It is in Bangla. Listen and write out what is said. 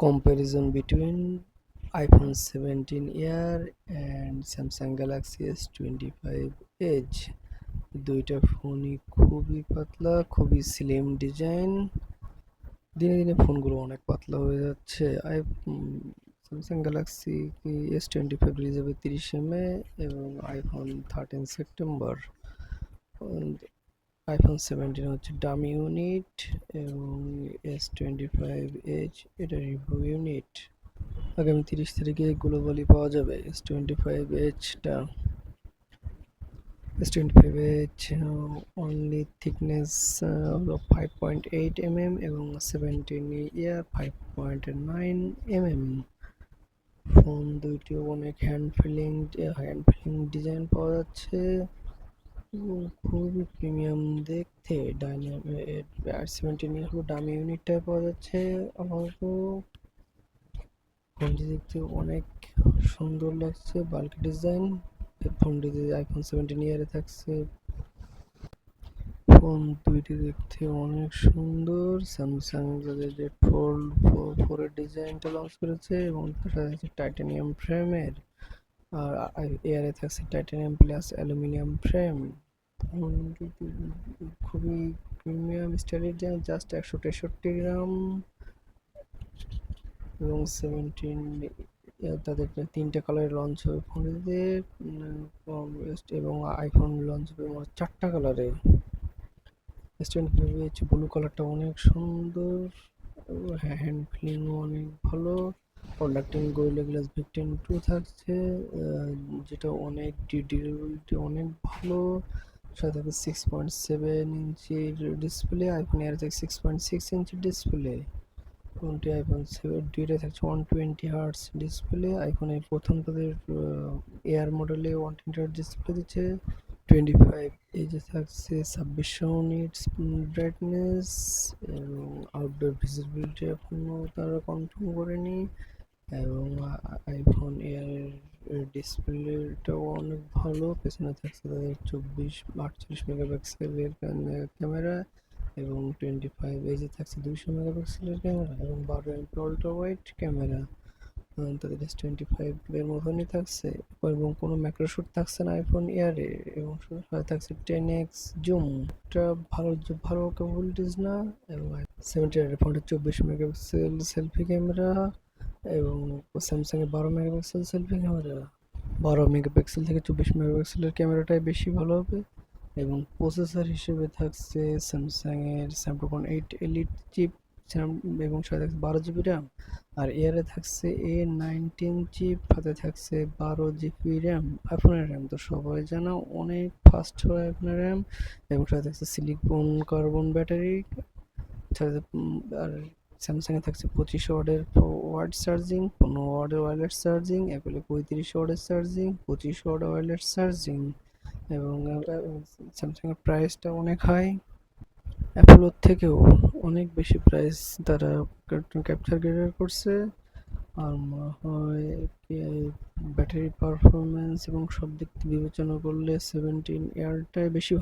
Comparison between iPhone 17 Air and Samsung Galaxy S25 Edge। দুইটা ফোনই খুবই পাতলা, খুবই স্লিম ডিজাইন। দিনে দিনে ফোনগুলো অনেক পাতলা হয়ে যাচ্ছে। স্যামসাং গ্যালাক্সি S25 রিলিজ হবে 30 মে এবং আইফোন 13 সেপ্টেম্বর। আইফোন 17 হচ্ছে ডামি ইউনিট এবং S25 এজ এটা রিভিউ ইউনিট। আগামী 30 তারিখে গ্লোবালি পাওয়া যাবে S25 এজটা। S25 age only thickness হলো 5.8 mm এবং 17 ইয়ার 5.9 mm। ফোন দুইটি অনেক হ্যান্ড ফিলিং ডিজাইন পাওয়া যাচ্ছে, খুবই প্রিমিয়াম দেখতে। ডাইনামিক 17 হলো ডামি ইউনিটটাই পাওয়া যাচ্ছে। আপাতত ফোনটি দেখতে অনেক সুন্দর লাগছে, বাল্কি ডিজাইন। ফোনটিতে আইফোন 17 ইয়ারে থাকছে। ফোন দুইটি দেখতে অনেক সুন্দর। স্যামসাং যে ফোল্ড 4 এর ডিজাইনটা লঞ্চ করেছে এবং তার সাথে টাইটানিয়াম ফ্রেমের, আর এয়ারে থাকছে টাইটানিয়াম প্লাস অ্যালুমিনিয়াম ফ্রেম। খুবই প্রিমিয়াম স্টাইলের ডিজাইন, জাস্ট 163 গ্রাম এবং 17 তাদের 3টে কালারে লঞ্চ হবে ফোনটিতে এবং আইফোন লঞ্চ হবে 4টা কালারে। S25 ব্লু কালারটা অনেক সুন্দর, হ্যান্ড ফিলিংও অনেক ভালো। কন্ডাক্টিং গরিলা গ্লাস ভিক্টিম 2 থাকছে, যেটা অনেক ডিউরেবিলিটি অনেক ভালো। সাথে থাকবে 6.7 ইঞ্চির ডিসপ্লে। আইফোন এয়ার থেকে 6.6 ইঞ্চির ডিসপ্লে। ফোনটি আইফোন 7 দুইটা থাকছে 120 হার্টস ডিসপ্লে। আইফোনের প্রথম তাদের এয়ার মডেলে 120 হার্টস ডিসপ্লে দিচ্ছে। 25 এজে থাকছে 2600 নিটস ব্রাইটনেস এবং আউটডোর ভিজিবিলিটি এখনো তারা কনফার্ম করেনি। এবং আইফোন এয়ার ডিসপ্লেটাও অনেক ভালো। পেছনে থাকছে তাদের 48 মেগাপিক্সেলের ক্যামেরা এবং 25 এজে থাকছে 200 মেগাপিক্সেলের ক্যামেরা এবং 12 এমপি আল্ট্রা ওয়াইড ক্যামেরা। তাদের S25 এর মতনই থাকছে এবং কোনো ম্যাক্রোশুট থাকছে না আইফোন এয়ারে এবং সাথে থাকছে 10x জুম। এটা ভালো ক্যাপাবিলিটিস না। এবং 17 এর ফোনটা 24 মেগাপিক্সেল সেলফি ক্যামেরা এবং স্যামসাং এর 12 মেগাপিক্সেল সেলফি ক্যামেরা। 12 মেগাপিক্সেল থেকে 24 মেগাপিক্সেলের ক্যামেরাটাই বেশি ভালো হবে। এবং প্রসেসর হিসেবে থাকছে স্যামসাং এর স্ন্যাপড্রাগন 8 এলিট চিপ এবং সাথে থাকছে 12 জিবি র্যাম। আর এয়ারে থাকছে A19 চিপ, সাথে থাকছে 12 জিবি র্যাম। আইফোনের র্যাম তো সবাই জানো অনেক ফাস্ট হয় আইফোনের র্যাম এবং সাথে থাকছে সিলিকন কার্বন ব্যাটারি। আর স্যামসাং এ থাকছে 25 ওয়াটের ওয়ার্ড চার্জিং, 15 ওয়াটের ওয়্যারলেস চার্জিং, অ্যাপেলে 35 ওয়াটের চার্জিং, 25 ওয়াট ওয়্যারলেস চার্জিং। এবং স্যামসাং এর প্রাইসটা অনেক হাই, অ্যাপেলোর থেকেও অনেক বেশি প্রাইস তারা ক্যাপচার করছে। আর মনে হয় ব্যাটারি পারফরমেন্স এবং সব দিক থেকে বিবেচনা করলে 17 এয়ারটাই বেশি